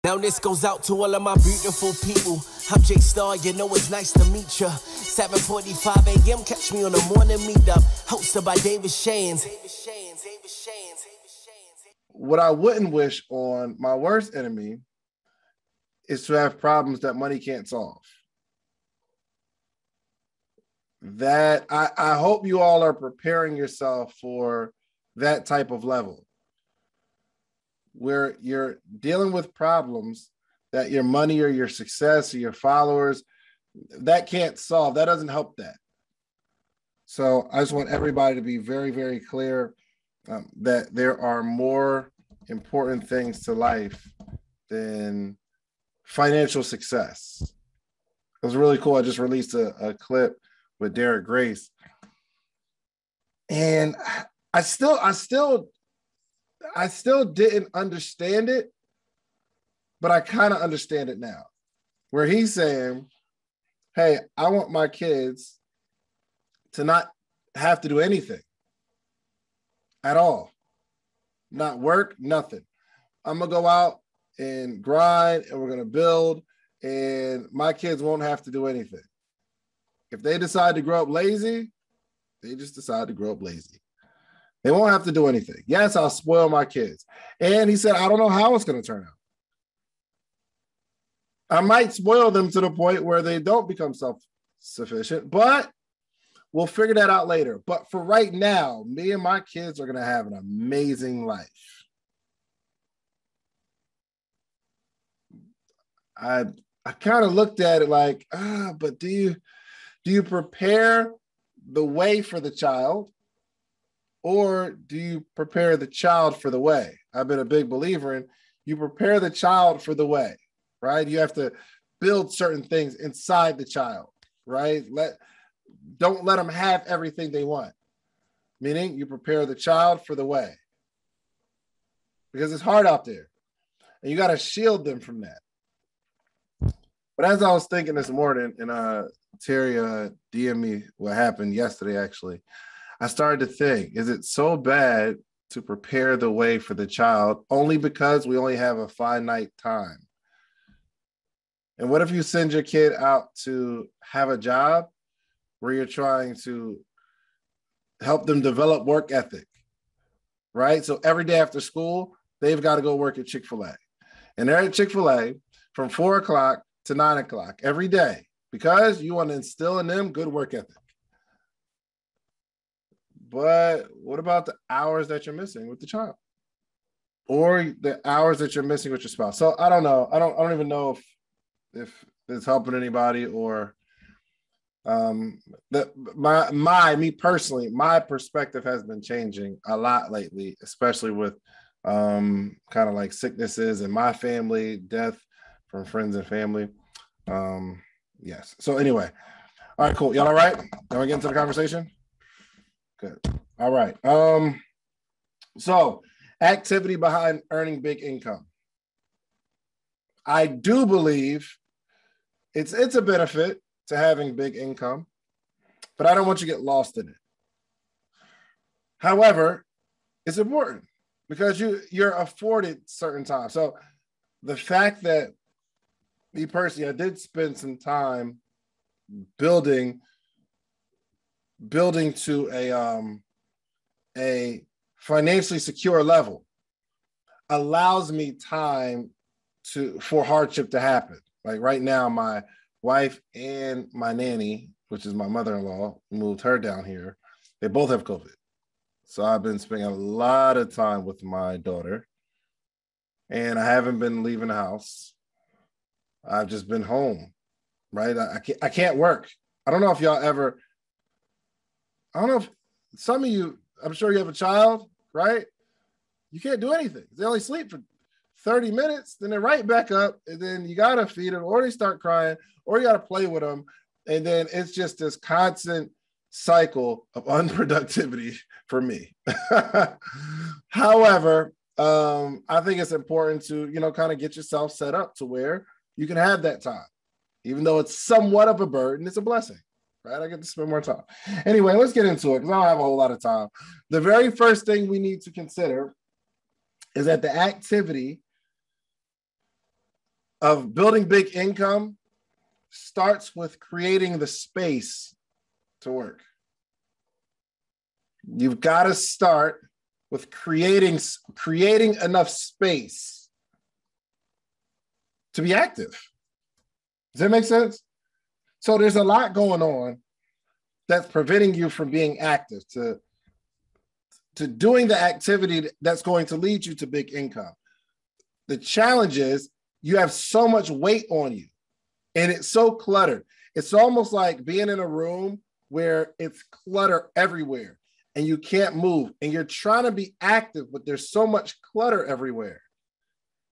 Now this goes out to all of my beautiful people. I'm Jake Star, you know it's nice to meet ya. 7:45 a.m., catch me on the Morning Meetup, hosted by David Shands. What I wouldn't wish on my worst enemy is to have problems that money can't solve. That I hope you all are preparing yourself for that type of level, where you're dealing with problems that your money or your success or your followers, that can't solve. That doesn't help that. So I just want everybody to be very, very clear that there are more important things to life than financial success. It was really cool. I just released a clip with Derek Grace, and I still didn't understand it, but I kind of understand it now, where he's saying, hey, I want my kids to not have to do anything at all, not work, nothing. I'm going to go out and grind, and we're going to build, and my kids won't have to do anything. If they decide to grow up lazy, they just decide to grow up lazy. They won't have to do anything. Yes, I'll spoil my kids. And he said, I don't know how it's going to turn out. I might spoil them to the point where they don't become self-sufficient, but we'll figure that out later. But for right now, me and my kids are going to have an amazing life. I kind of looked at it like, but do you prepare the way for the child, or do you prepare the child for the way? I've been a big believer in you prepare the child for the way, right? You have to build certain things inside the child, right? Don't let them have everything they want. Meaning you prepare the child for the way, because it's hard out there and you got to shield them from that. But as I was thinking this morning, and Terry DM'd me what happened yesterday, actually, I started to think, is it so bad to prepare the way for the child only because we only have a finite time? And what if you send your kid out to have a job where you're trying to help them develop work ethic, right? So every day after school, they've got to go work at Chick-fil-A. And they're at Chick-fil-A from 4 o'clock to 9 o'clock every day, because you want to instill in them good work ethic. But what about the hours that you're missing with the child, or the hours that you're missing with your spouse? So I don't know. I don't even know if it's helping anybody, or me personally, my perspective has been changing a lot lately, especially with kind of like sicknesses in my family, death from friends and family. Yes. So anyway, all right, cool. Y'all all right? Now we get into the conversation? Good. All right. So activity behind earning big income. I do believe it's a benefit to having big income, but I don't want you to get lost in it. However, it's important because you're afforded certain times. So the fact that me personally, I did spend some time building to a financially secure level allows me time for hardship to happen. Like right now, my wife and my nanny, which is my mother-in-law, moved her down here. They both have COVID. So I've been spending a lot of time with my daughter, and I haven't been leaving the house. I've just been home, right? I can't work. I don't know if some of you, I'm sure you have a child, right? You can't do anything. They only sleep for 30 minutes, then they're right back up, and then you got to feed them, or they start crying, or you got to play with them. And then it's just this constant cycle of unproductivity for me. However, I think it's important to, kind of get yourself set up to where you can have that time. Even though it's somewhat of a burden, it's a blessing, right? I get to spend more time. Anyway, let's get into it because I don't have a whole lot of time. The very first thing we need to consider is that the activity of building big income starts with creating the space to work. You've got to start with creating enough space to be active. Does that make sense? So there's a lot going on that's preventing you from being active, to doing the activity that's going to lead you to big income. The challenge is you have so much weight on you and it's so cluttered. It's almost like being in a room where it's clutter everywhere and you can't move and you're trying to be active, but there's so much clutter everywhere.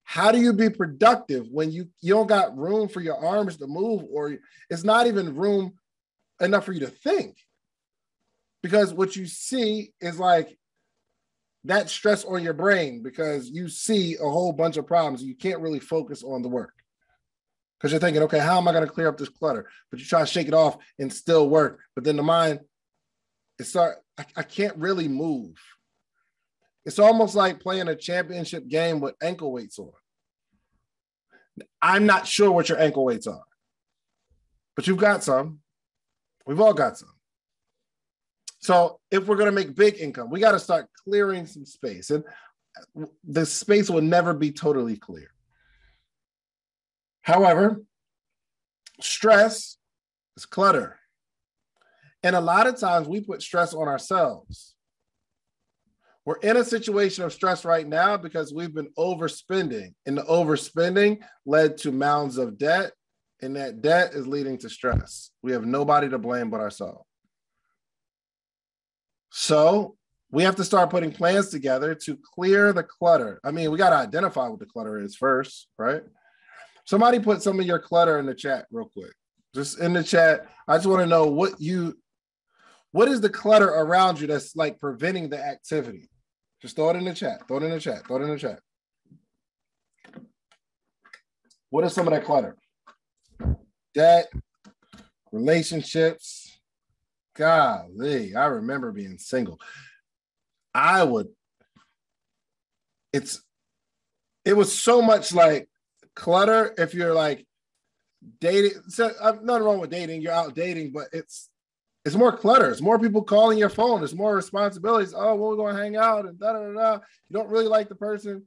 How do you be productive when you don't got room for your arms to move, or it's not even room enough for you to think? Because what you see is like that stress on your brain, because you see a whole bunch of problems. You can't really focus on the work because you're thinking, okay, how am I going to clear up this clutter? But you try to shake it off and still work. But then the mind, I can't really move. It's almost like playing a championship game with ankle weights on. I'm not sure what your ankle weights are, but you've got some. We've all got some. So if we're going to make big income, we got to start clearing some space. And the space will never be totally clear. However, stress is clutter. And a lot of times we put stress on ourselves. We're in a situation of stress right now because we've been overspending, and the overspending led to mounds of debt, and that debt is leading to stress. We have nobody to blame but ourselves. So we have to start putting plans together to clear the clutter. I mean, we got to identify what the clutter is first, right? Somebody put some of your clutter in the chat real quick. Just in the chat, I just want to know what is the clutter around you that's like preventing the activity? Just throw it in the chat. Throw it in the chat. Throw it in the chat. What is some of that clutter? Debt, relationships. Golly, I remember being single. It was so much like clutter. If you're like dating, so nothing wrong with dating, you're out dating, but it's more clutter. It's more people calling your phone. There's more responsibilities. Oh, well, we're going to hang out and da-da-da-da. You don't really like the person,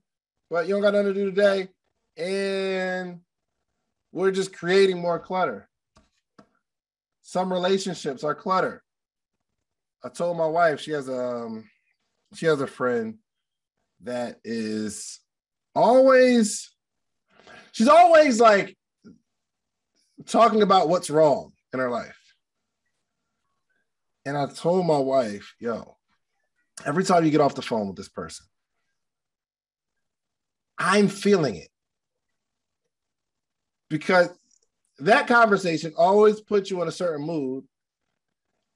but you don't got nothing to do today. And we're just creating more clutter. Some relationships are clutter. I told my wife, she has a friend that is she's always like talking about what's wrong in her life. And I told my wife, yo, every time you get off the phone with this person, I'm feeling it. Because that conversation always puts you in a certain mood.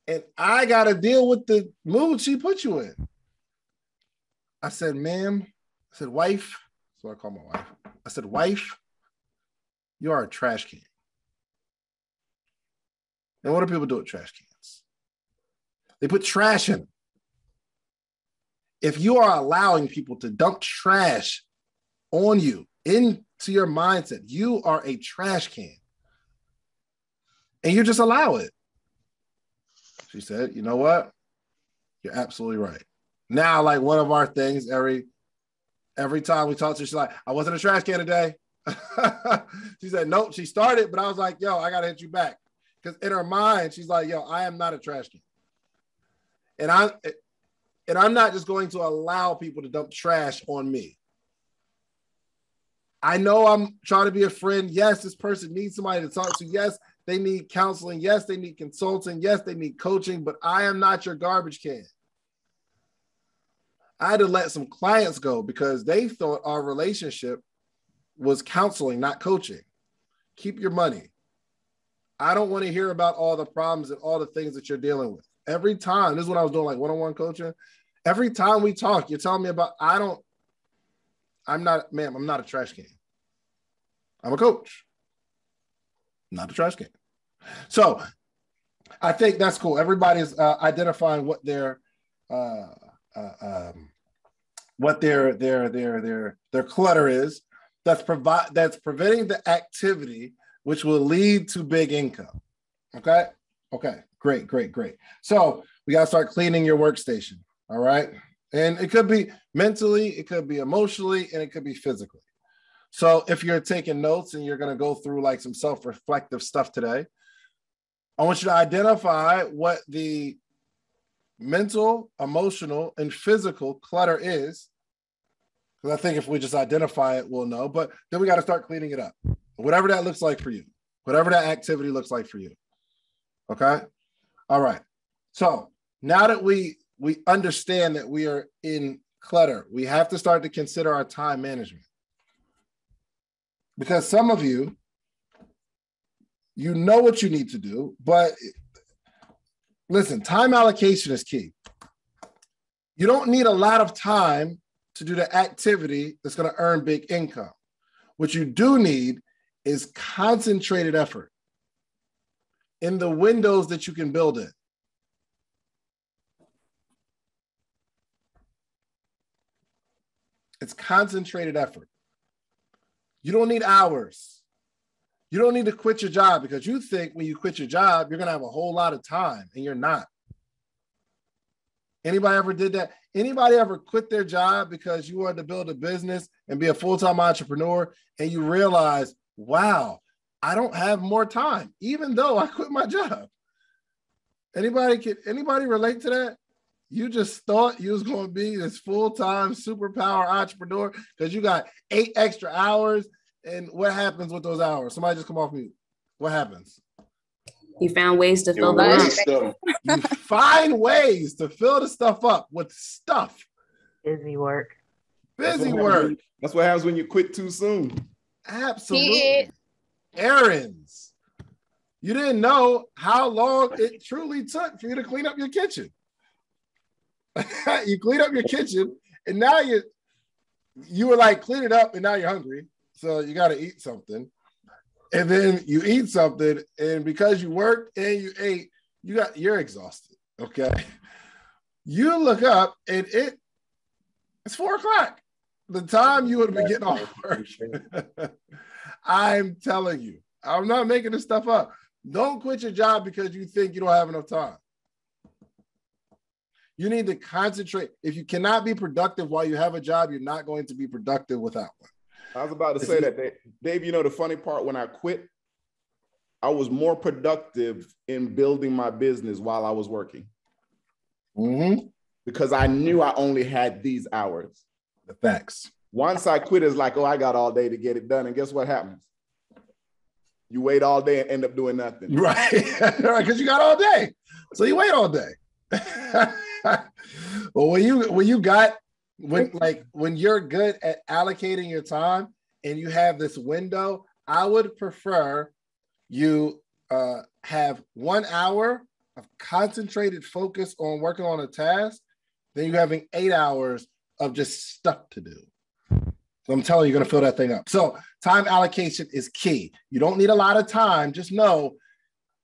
And I got to deal with the mood she put you in. I said, ma'am, I said, wife. That's what I call my wife. I said, wife, you are a trash can. And what do people do with trash cans? They put trash in them. If you are allowing people to dump trash on you into your mindset, you are a trash can. And you just allow it. She said, you know what? You're absolutely right. Now, like one of our things, every time we talk to her, she's like, I wasn't a trash can today. She said, nope, she started, but I was like, yo, I got to hit you back. Because in her mind, she's like, yo, I am not a trash can. And I'm not just going to allow people to dump trash on me. I know I'm trying to be a friend. Yes, this person needs somebody to talk to. Yes, they need counseling. Yes, they need consulting. Yes, they need coaching, but I am not your garbage can. I had to let some clients go because they thought our relationship was counseling, not coaching. Keep your money. I don't want to hear about all the problems and all the things that you're dealing with. Every time, this is what I was doing, like one-on-one coaching. Every time we talk, you're telling me about, I'm not a trash can. I'm a coach, not a trash can. So I think that's cool. Everybody's identifying what their clutter is. that's preventing the activity which will lead to big income. Okay? Okay, great. So we got to start cleaning your workstation, all right? And it could be mentally, it could be emotionally, and it could be physically. So if you're taking notes and you're going to go through like some self-reflective stuff today, I want you to identify what the mental, emotional, and physical clutter is. Because I think if we just identify it, we'll know. But then we got to start cleaning it up. Whatever that looks like for you. Whatever that activity looks like for you. Okay? All right. So now that we understand that we are in clutter, we have to start to consider our time management. Because some of you, you know what you need to do, but listen, time allocation is key. You don't need a lot of time to do the activity that's going to earn big income. What you do need is concentrated effort in the windows that you can build in. It's concentrated effort. You don't need hours. You don't need to quit your job because you think when you quit your job, you're going to have a whole lot of time, and you're not. Anybody ever did that? Anybody ever quit their job because you wanted to build a business and be a full-time entrepreneur, and you realize, wow, I don't have more time, even though I quit my job? Anybody relate to that? You just thought you was going to be this full-time superpower entrepreneur because you got 8 extra hours. And what happens with those hours? Somebody just come off mute. What happens? You found ways to fill the up. You find ways to fill the stuff up with stuff. Busy work. Busy work. That's what happens when you quit too soon. Absolutely. Errands. You didn't know how long it truly took for you to clean up your kitchen. You clean up your kitchen, and now you were like, clean it up, and now you're hungry. So you got to eat something. And then you eat something, and because you worked and you ate, you're exhausted. Okay. You look up and it's 4:00. The time you would have been getting off work. I'm telling you, I'm not making this stuff up. Don't quit your job because you think you don't have enough time. You need to concentrate. If you cannot be productive while you have a job, you're not going to be productive without one. I was about to say that, Dave, you know, the funny part, when I quit, I was more productive in building my business while I was working. Mm-hmm. Because I knew I only had these hours. The facts. Once I quit, it's like, oh, I got all day to get it done. And guess what happens? You wait all day and end up doing nothing. Right. Because you got all day. So you wait all day. Well, when you're good at allocating your time and you have this window, I would prefer you have 1 hour of concentrated focus on working on a task than you having 8 hours of just stuff to do. So I'm telling you, you're going to fill that thing up. So time allocation is key. You don't need a lot of time. Just know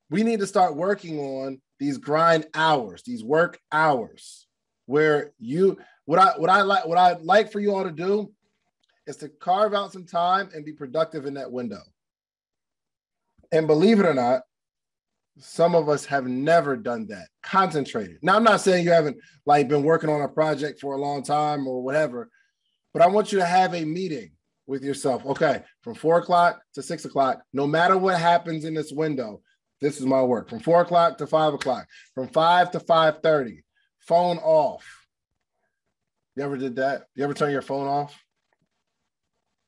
we need to start working on these grind hours, these work hours, where what I'd like for you all to do is to carve out some time and be productive in that window. And believe it or not, some of us have never done that. Concentrated. Now, I'm not saying you haven't been working on a project for a long time or whatever, but I want you to have a meeting with yourself. Okay, from 4:00 to 6:00, no matter what happens in this window, this is my work. From 4:00 to 5:00, from 5 to 5:30, phone off. You ever did that? You ever turn your phone off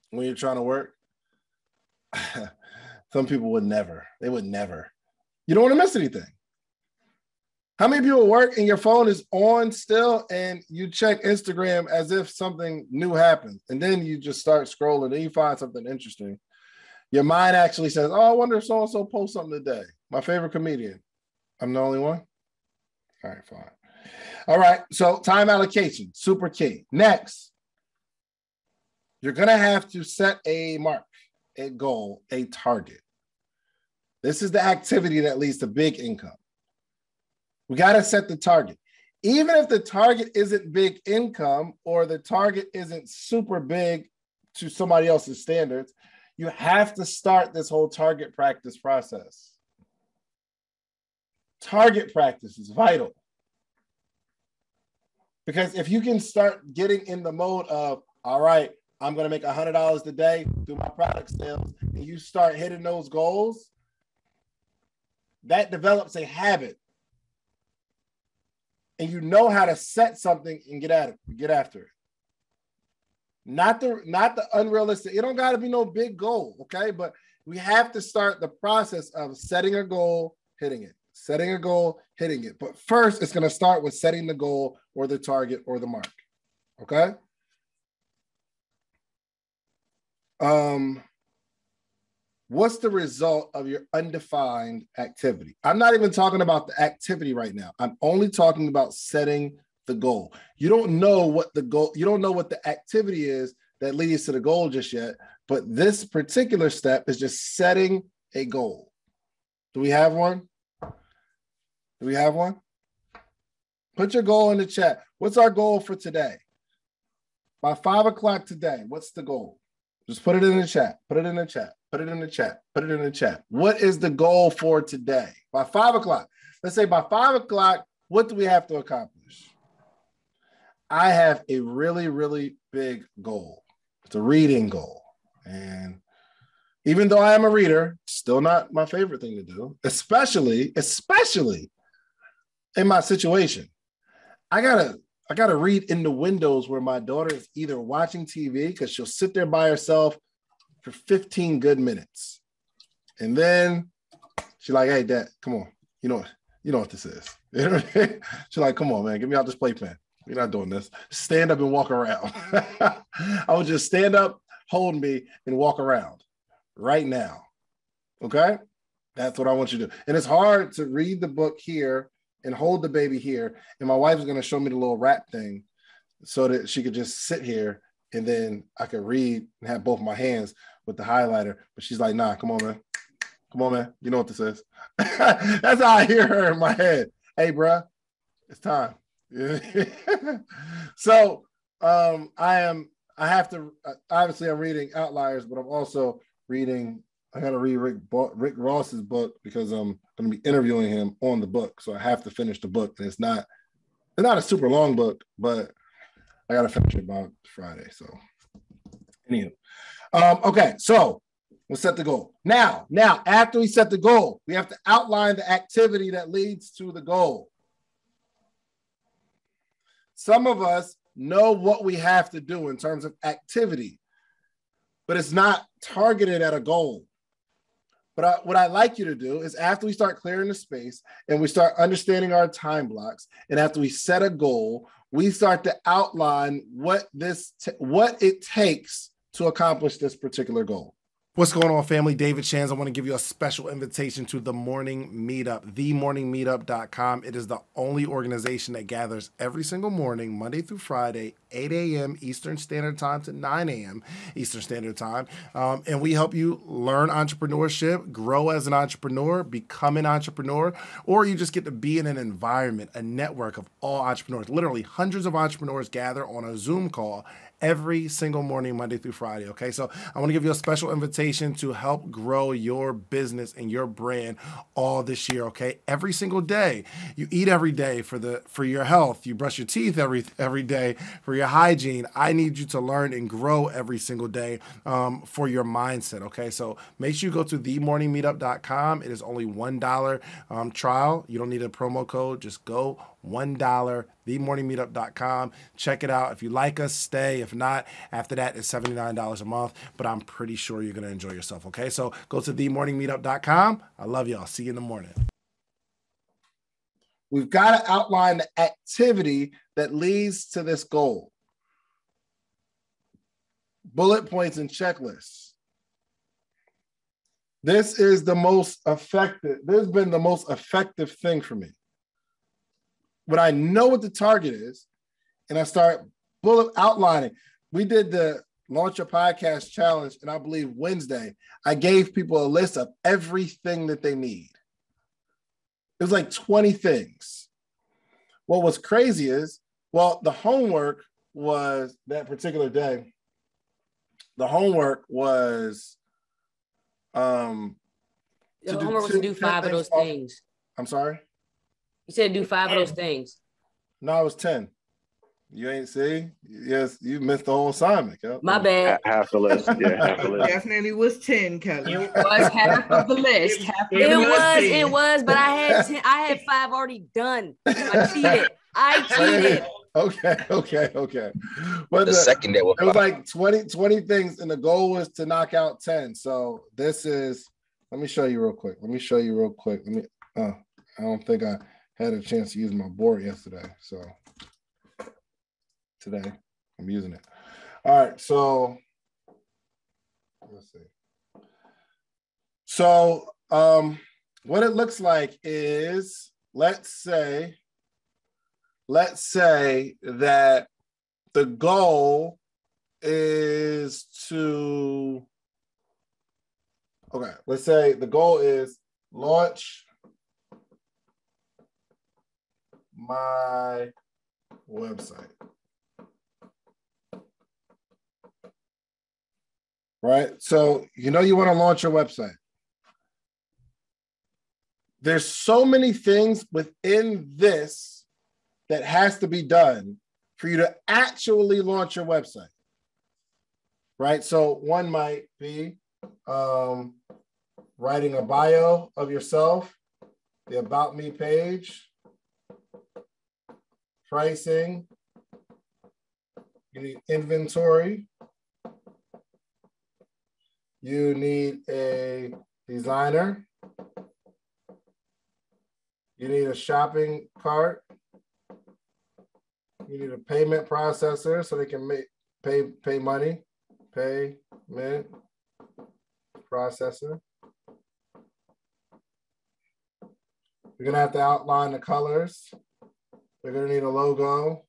when you're trying to work? Some people would never. They would never. You don't want to miss anything. How many people work and your phone is on still and you check Instagram as if something new happened, and then you just start scrolling and you find something interesting? Your mind actually says, oh, I wonder if so-and-so posts something today. My favorite comedian. I'm the only one? All right, fine. All right, so time allocation, super key. Next, you're going to have to set a mark, a goal, a target. This is the activity that leads to big income. We got to set the target. Even if the target isn't big income or the target isn't super big to somebody else's standards, you have to start this whole target practice process. Target practice is vital. Because if you can start getting in the mode of, all right, I'm going to make $100 a day through my product sales, and you start hitting those goals, that develops a habit. And you know how to set something and get after it. Not the unrealistic. It don't got to be no big goal, okay? But we have to start the process of setting a goal, hitting it. Setting a goal, hitting it. But first, it's going to start with setting the goal or the target or the mark, okay? What's the result of your undefined activity? I'm not even talking about the activity right now. I'm only talking about setting the goal. You don't know what the activity is that leads to the goal just yet, but this particular step is just setting a goal. Do we have one? Do we have one? Put your goal in the chat. What's our goal for today? By 5 o'clock today, what's the goal? Just put it in the chat. Put it in the chat. Put it in the chat. Put it in the chat. What is the goal for today? By 5 o'clock. Let's say by 5 o'clock, what do we have to accomplish? I have a really, really big goal. It's a reading goal. And even though I am a reader, still not my favorite thing to do, especially in my situation. I gotta read in the windows where my daughter is either watching TV, because she'll sit there by herself for 15 good minutes. And then she's like, hey, Dad, come on. You know what this is. She's like, come on, man, get me out this playpen. We're not doing this. Stand up and walk around. I would just stand up, hold me, and walk around right now. Okay? That's what I want you to do. And it's hard to read the book here and hold the baby here. And my wife is going to show me the little wrap thing so that she could just sit here and then I could read and have both my hands with the highlighter. But she's like, nah, come on, man. Come on, man. You know what this is. That's how I hear her in my head. Hey, bruh, it's time. So obviously I'm reading Outliers, but I'm also reading, I got to read Rick Ross's book because I'm going to be interviewing him on the book. So I have to finish the book. And it's not a super long book, but I got to finish it by Friday. So anywho, okay. So we'll set the goal. Now, after we set the goal, we have to outline the activity that leads to the goal. Some of us know what we have to do in terms of activity, but it's not targeted at a goal. But what I'd like you to do is after we start clearing the space and we start understanding our time blocks, and after we set a goal, we start to outline what it takes to accomplish this particular goal. What's going on, family? David Shands. I want to give you a special invitation to the Morning Meetup, themorningmeetup.com. It is the only organization that gathers every single morning, Monday through Friday, 8 a.m. Eastern Standard Time to 9 a.m. Eastern Standard Time. And we help you learn entrepreneurship, grow as an entrepreneur, become an entrepreneur, or you just get to be in an environment, a network of all entrepreneurs. Literally hundreds of entrepreneurs gather on a Zoom call every single morning, Monday through Friday, okay? So I want to give you a special invitation to help grow your business and your brand all this year, okay? Every single day. You eat every day for your health. You brush your teeth every day for your hygiene. I need you to learn and grow every single day for your mindset, okay? So make sure you go to themorningmeetup.com. It is only $1 trial. You don't need a promo code. Just go $1, themorningmeetup.com. Check it out. If you like us, stay. If not, after that, it's $79 a month, but I'm pretty sure you're going to enjoy yourself, okay? So go to themorningmeetup.com. I love y'all. See you in the morning. We've got to outline the activity that leads to this goal. Bullet points and checklists. This is the most effective. This has been the most effective thing for me. When I know what the target is and I start outlining, we did the Launch Your Podcast Challenge, and I believe Wednesday, I gave people a list of everything that they need. It was like 20 things. What was crazy is, the homework was that particular day. the homework was The homework was to do 5 of those things. I'm sorry? You said do 5 of those things. No, it was 10. You ain't see? Yes, you missed the whole assignment. Kelly. My bad. Half the list. Yeah, half the list. Definitely was 10, Kelly. It was half of the list. It was, but I had 5 already done. I cheated. Okay. But the second day it was like 20 things, and the goal was to knock out 10. So this is, let me show you real quick. I don't think I had a chance to use my board yesterday. So today I'm using it. All right, so let's see. So what it looks like is, let's say that the goal is to, okay, let's say the goal is launch my website. Right? So you know you want to launch your website. There's so many things within this that has to be done for you to actually launch your website. Right? So one might be writing a bio of yourself, the About Me page, pricing, you need inventory, you need a designer, you need a shopping cart, you need a payment processor so they can pay money, payment processor. You're gonna have to outline the colors. You're gonna need a logo.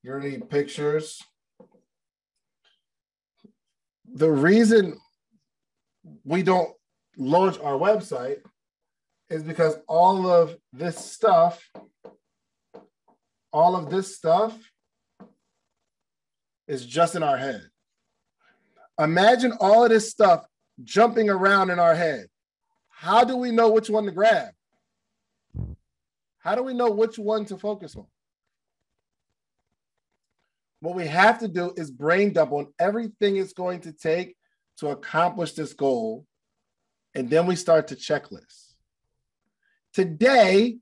You're gonna need pictures. The reason we don't launch our website is because all of this stuff is just in our head. Imagine all of this stuff jumping around in our head. How do we know which one to grab? How do we know which one to focus on? What we have to do is brain dump on everything it's going to take to accomplish this goal, and then we start to checklist. Today,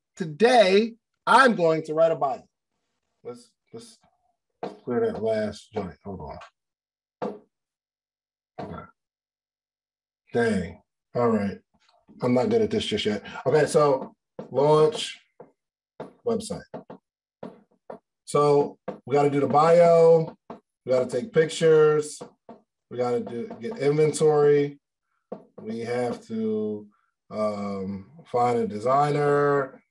I'm going to write a bio. Let's clear that last joint. Hold on. Okay. Dang. All right. I'm not good at this just yet. Okay, so launch website. So we got to do the bio. We got to take pictures. We got to get inventory. We have to find a designer.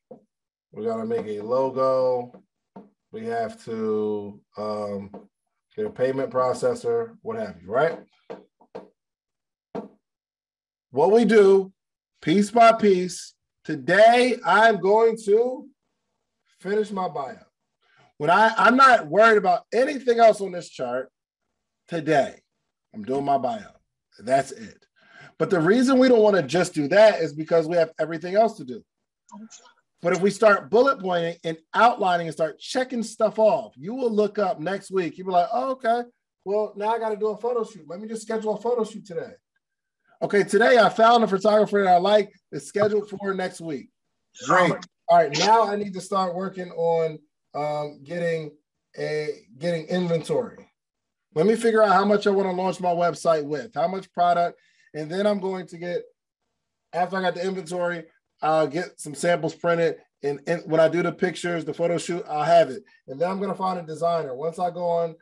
We got to make a logo. We have to get a payment processor, what have you, right? What we do, piece by piece, today I'm going to finish my bio. When I'm not worried about anything else on this chart today, I'm doing my bio. That's it. But the reason we don't want to just do that is because we have everything else to do. But if we start bullet pointing and outlining and start checking stuff off, you will look up next week. You'll be like, oh, okay, well, now I got to do a photo shoot. Let me just schedule a photo shoot today. Okay, today I found a photographer that I like. It's scheduled for next week. Great. All right, now I need to start working on getting inventory. Let me figure out how much I want to launch my website with, how much product, and then I'm going to get, after I got the inventory, I'll get some samples printed, and when I do the pictures, the photo shoot, I'll have it. And then I'm going to find a designer. Once I go on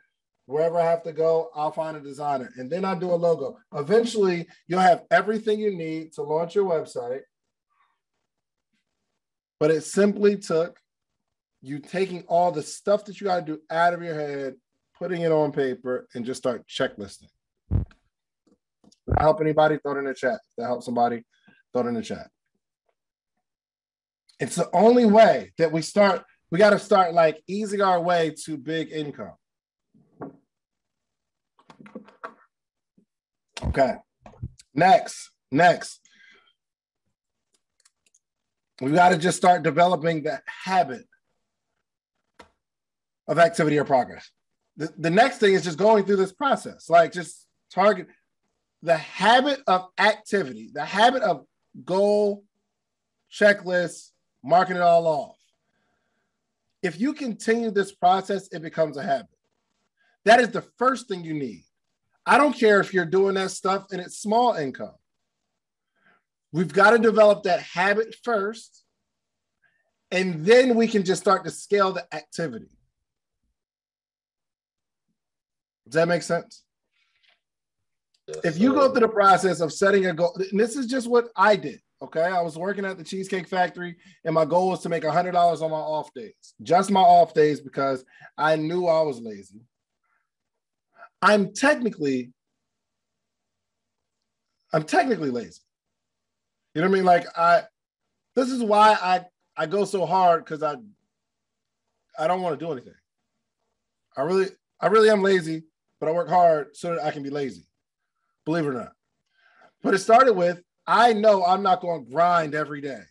wherever I have to go, I'll find a designer, and then I'll do a logo. Eventually, you'll have everything you need to launch your website, but it simply took you taking all the stuff that you got to do out of your head, putting it on paper, and just start checklisting. If that help anybody? Throw it in the chat. If that helps somebody, throw it in the chat. It's the only way that we start. We got to start like easing our way to big income. Okay. Next. We got to just start developing the habit of activity or progress. The next thing is just going through this process, like just target the habit of activity, the habit of goal, checklist, marking it all off. If you continue this process, it becomes a habit. That is the first thing you need. I don't care if you're doing that stuff and it's small income. We've got to develop that habit first, and then we can just start to scale the activity. Does that make sense? Yes, if you go through the process of setting a goal, and this is just what I did, okay? I was working at the Cheesecake Factory, and my goal was to make $100 on my off days, just my off days, because I knew I was lazy. I'm technically lazy. You know what I mean? Like this is why I go so hard, because I don't want to do anything. I really am lazy, but I work hard so that I can be lazy, believe it or not. But it started with, I know I'm not going to grind every day.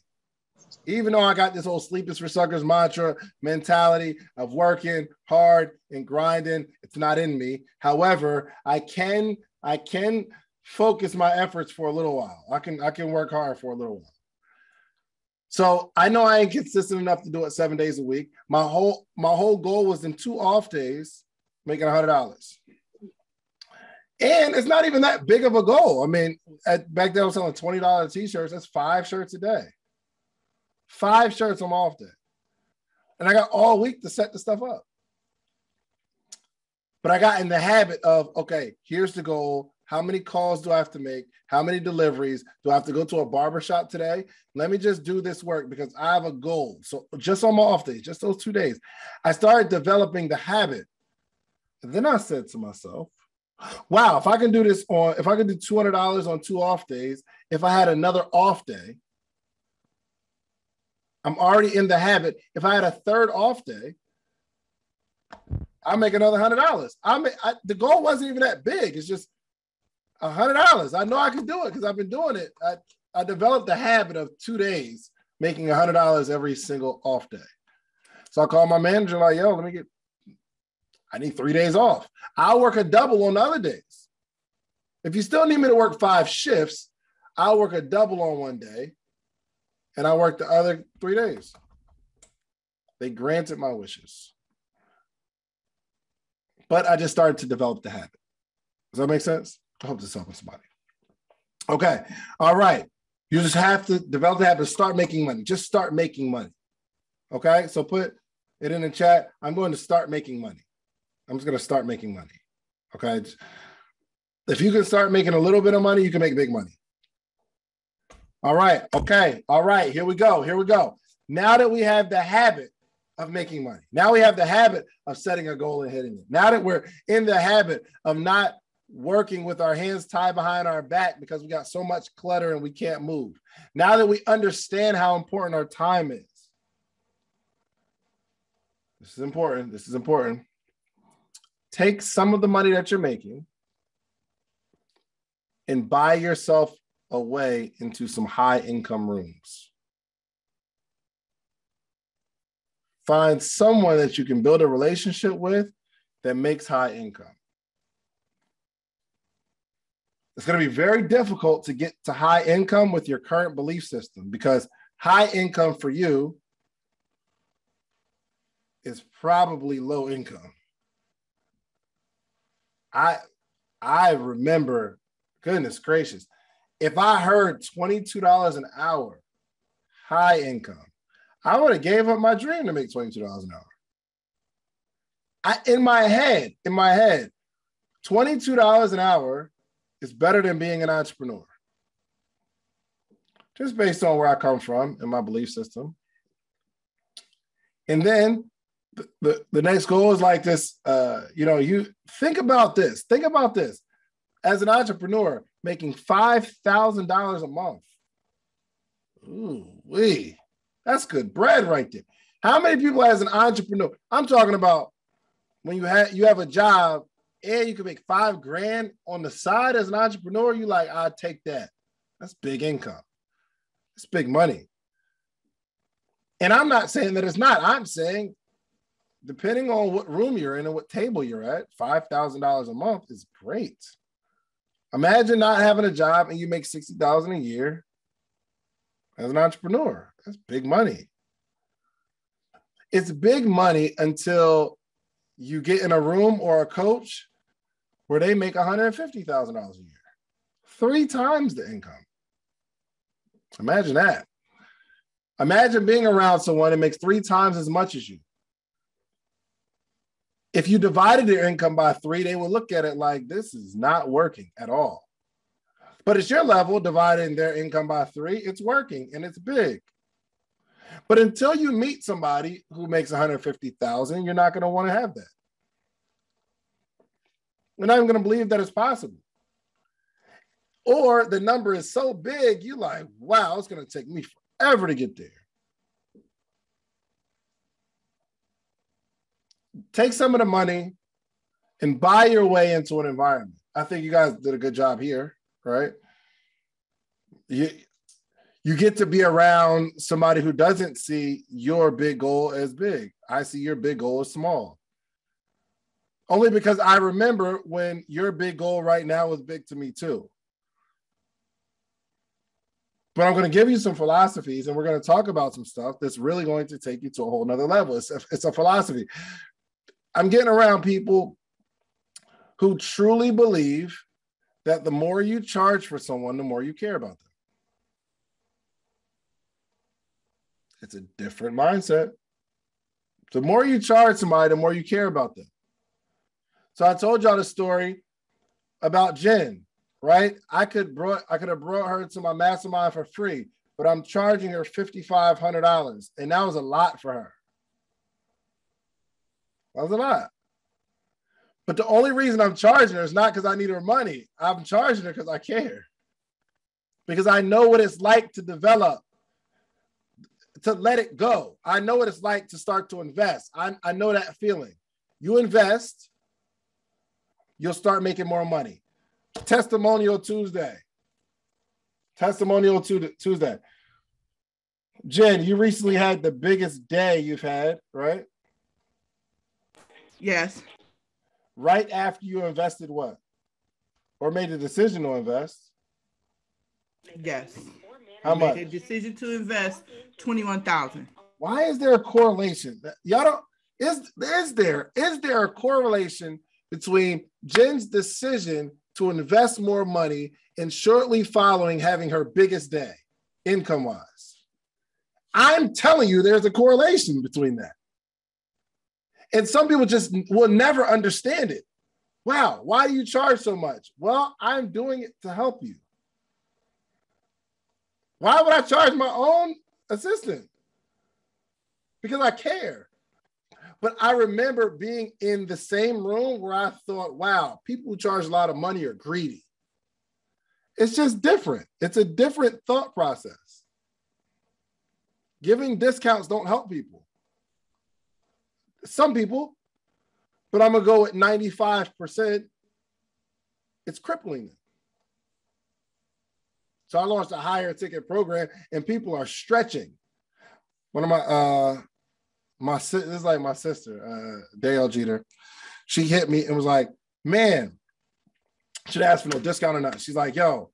Even though I got this whole sleep is for suckers mantra mentality of working hard and grinding, it's not in me. However, I can focus my efforts for a little while. I can work hard for a little while. So I know I ain't consistent enough to do it 7 days a week. My whole goal was in 2 off days, making $100. And it's not even that big of a goal. I mean, back then I was selling $20 t-shirts. That's 5 shirts a day. 5 shirts on my off day. And I got all week to set the stuff up. But I got in the habit of, okay, here's the goal. How many calls do I have to make? How many deliveries? Do I have to go to a barbershop today? Let me just do this work because I have a goal. So just on my off days, just those 2 days, I started developing the habit. And then I said to myself, wow, if I can do $200 on 2 off days, if I had another off day, I'm already in the habit. If I had a 3rd off day, I'll make another $100. The goal wasn't even that big. It's just $100. I know I can do it because I've been doing it. I developed the habit of 2 days making $100 every single off day. So I called my manager like, yo, I need 3 days off. I'll work a double on the other days. If you still need me to work 5 shifts, I'll work a double on one day and I work the other 3 days. They granted my wishes. But I just started to develop the habit. Does that make sense? I hope this helps somebody. Okay. All right. You just have to develop the habit, start making money. Just start making money. Okay. So put it in the chat. I'm going to start making money. I'm just going to start making money. Okay. If you can start making a little bit of money, you can make big money. All right. Okay. All right. Here we go. Now that we have the habit of making money, now we have the habit of setting a goal and hitting it. Now that we're in the habit of not working with our hands tied behind our back because we got so much clutter and we can't move. Now that we understand how important our time is. This is important. Take some of the money that you're making and buy yourself a way into some high income rooms. Find someone that you can build a relationship with that makes high income. It's going to be very difficult to get to high income with your current belief system because high income for you is probably low income. I remember, goodness gracious, if I heard $22 an hour, high income, I would have gave up my dream to make $22 an hour. In my head, $22 an hour is better than being an entrepreneur. Just based on where I come from and my belief system. And then the next goal is like this, you think about this. As an entrepreneur, making $5,000 a month. Ooh-wee. That's good bread right there. How many people as an entrepreneur? I'm talking about when you have a job and you can make $5,000 on the side as an entrepreneur, you like, I'll take that. That's big income. It's big money. And I'm not saying that it's not. I'm saying, depending on what room you're in and what table you're at, $5,000 a month is great. Imagine not having a job and you make $60,000 a year as an entrepreneur. That's big money. It's big money until you get in a room or a coach where they make $150,000 a year, 3 times the income. Imagine that. Imagine being around someone that makes 3 times as much as you. If you divided their income by 3, they would look at it like, this is not working at all. But it's your level, dividing their income by 3, it's working and it's big. But until you meet somebody who makes $150,000, you're not going to want to have that. You're not even going to believe that it's possible. Or the number is so big, you're like, wow, it's going to take me forever to get there. Take some of the money and buy your way into an environment. I think you guys did a good job here, right? You get to be around somebody who doesn't see your big goal as big. I see your big goal as small. Only because I remember when your big goal right now was big to me too. But I'm going to give you some philosophies and we're going to talk about some stuff that's really going to take you to a whole nother level. It's a philosophy. I'm getting around people who truly believe that the more you charge for someone, the more you care about them. It's a different mindset. The more you charge somebody, the more you care about them. So I told y'all the story about Jen, right? I could have brought her to my mastermind for free, but I'm charging her $5,500, and that was a lot for her. That was a lot. But the only reason I'm charging her is not because I need her money. I'm charging her because I care. Because I know what it's like to develop, to let it go. I know what it's like to start to invest. I know that feeling. You invest, you'll start making more money. Testimonial Tuesday. Testimonial Tuesday. Jen, you recently had the biggest day you've had, right? Yes. Right after you invested what? Or made a decision to invest? Yes. How much? Made a decision to invest $21,000. Why is there a correlation? Y'all don't, is there a correlation between Jen's decision to invest more money and shortly following having her biggest day, income-wise? I'm telling you, there's a correlation between that. And some people just will never understand it. Wow, why do you charge so much? Well, I'm doing it to help you. Why would I charge my own assistant? Because I care. But I remember being in the same room where I thought, wow, people who charge a lot of money are greedy. It's just different. It's a different thought process. Giving discounts don't help people. Some people, but I'm going to go with 95%. It's crippling them. So I launched a higher ticket program and people are stretching. One of this is like my sister, Dale Jeter. She hit me and was like, man, should ask for no discount or not. She's like, yo,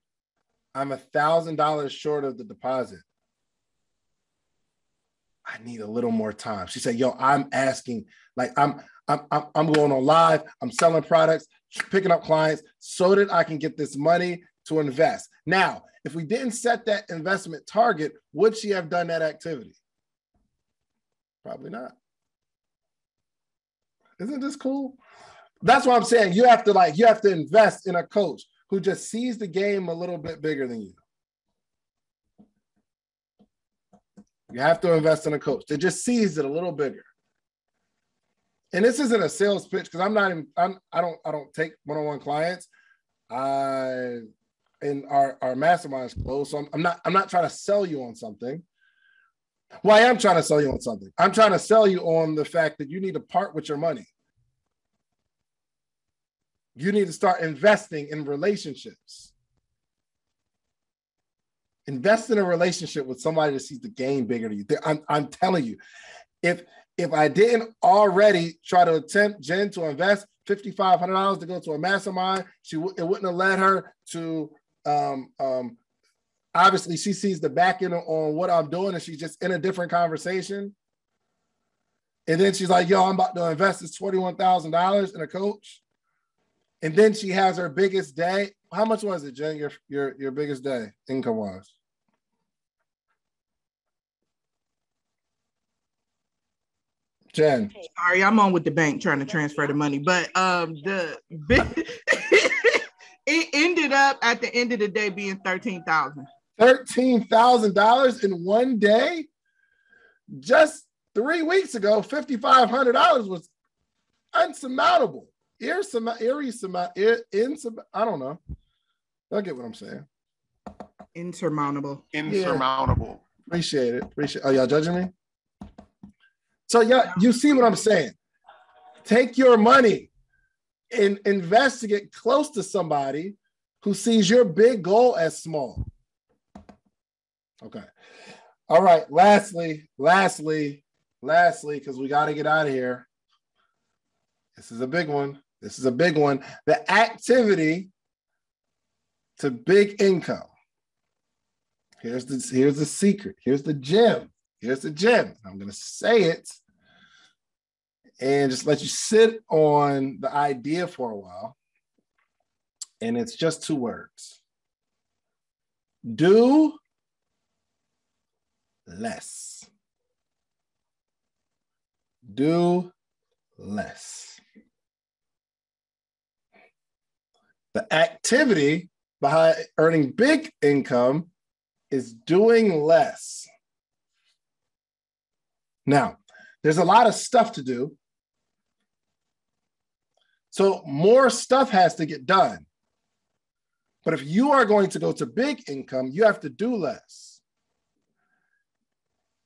I'm $1,000 short of the deposit. I need a little more time. She said, yo, I'm asking, like I'm going on live. I'm selling products, picking up clients so that I can get this money to invest. Now, if we didn't set that investment target, would she have done that activity? Probably not. Isn't this cool? That's what I'm saying. You have to invest in a coach who just sees the game a little bit bigger than you. You have to invest in a coach that just sees it a little bigger. And this isn't a sales pitch because I don't take one-on-one clients. And our mastermind is closed. So I'm not trying to sell you on something. Well, I am trying to sell you on something. I'm trying to sell you on the fact that you need to part with your money. You need to start investing in relationships. Invest in a relationship with somebody that sees the game bigger than you. I'm telling you, if I didn't already try to attempt Jen to invest $5,500 to go to a mastermind, it wouldn't have led her to, obviously she sees the back end on what I'm doing and she's just in a different conversation. And then she's like, yo, I'm about to invest this $21,000 in a coach. And then she has her biggest day. How much was it, Jen, your biggest day, income-wise? Jen. Sorry, I'm on with the bank trying to transfer the money. But it ended up at the end of the day being $13,000. $13,000 in one day? Just 3 weeks ago, $5,500 was unsurmountable. I don't know. Y'all get what I'm saying. Insurmountable. Insurmountable. Yeah. Appreciate it. Oh, y'all judging me? So yeah, you see what I'm saying? Take your money and invest to get close to somebody who sees your big goal as small. Okay. All right. Lastly, because we got to get out of here. This is a big one. The activity to big income. Here's the secret. Here's the gem. I'm going to say it and just let you sit on the idea for a while. And it's just 2 words. Do less. Do less. The activity behind earning big income is doing less. Now, there's a lot of stuff to do. So more stuff has to get done. But if you are going to go to big income, you have to do less.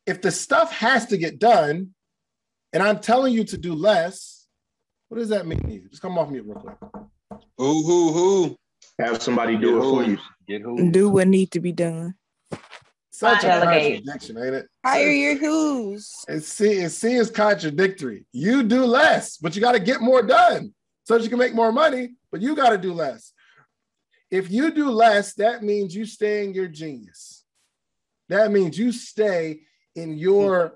If the stuff has to get done, and I'm telling you to do less, what does that mean to you? Just come off mute real quick. Who? Have somebody do it for you. Get who? Do what needs to be done. Such a contradiction, ain't it? Hire your who's. It seems contradictory. You do less, but you got to get more done so that you can make more money, but you got to do less. If you do less, that means you stay in your genius. That means you stay in the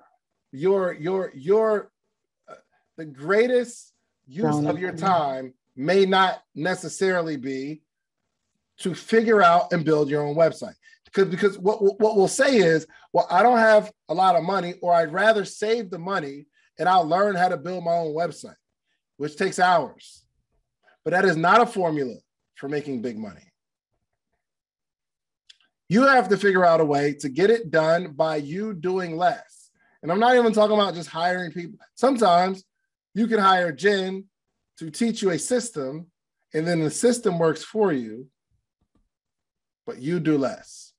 greatest use of your time may not necessarily be to figure out and build your own website. Because what we'll say is, well, I don't have a lot of money, or I'd rather save the money and I'll learn how to build my own website, which takes hours. But that is not a formula for making big money. You have to figure out a way to get it done by you doing less. And I'm not even talking about just hiring people. Sometimes you can hire Jen to teach you a system, and then the system works for you, but you do less.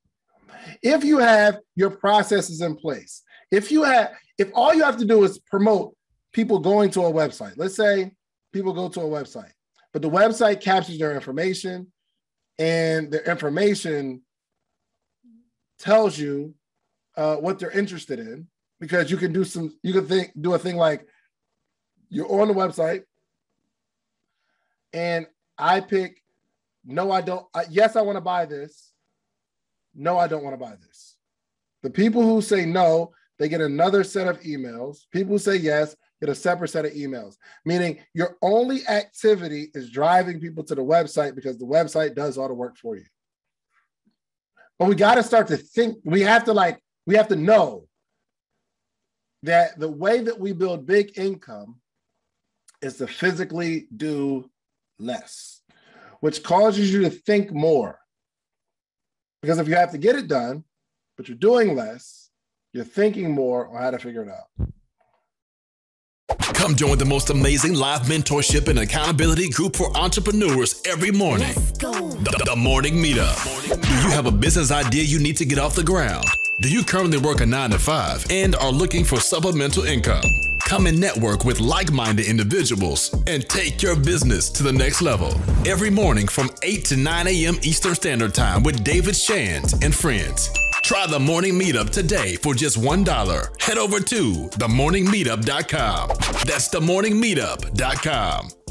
If you have your processes in place, if all you have to do is promote people going to a website, let's say people go to a website, but the website captures their information, and their information tells you what they're interested in, because you can do a thing like you're on the website and I pick, no, I don't. Yes, I want to buy this. No, I don't want to buy this. The people who say no, they get another set of emails. People who say yes get a separate set of emails, meaning your only activity is driving people to the website because the website does all the work for you. But we got to start to think, we have to know that the way that we build big income is to physically do less, which causes you to think more. Because if you have to get it done, but you're doing less, you're thinking more on how to figure it out. Come join the most amazing live mentorship and accountability group for entrepreneurs every morning. Let's go. The Morning Meetup. Do you have a business idea you need to get off the ground? Do you currently work a 9 to 5 and are looking for supplemental income? Come and network with like-minded individuals and take your business to the next level. Every morning from 8 to 9 a.m. Eastern Standard Time with David Shands and friends. Try the Morning Meetup today for just $1. Head over to themorningmeetup.com. That's themorningmeetup.com.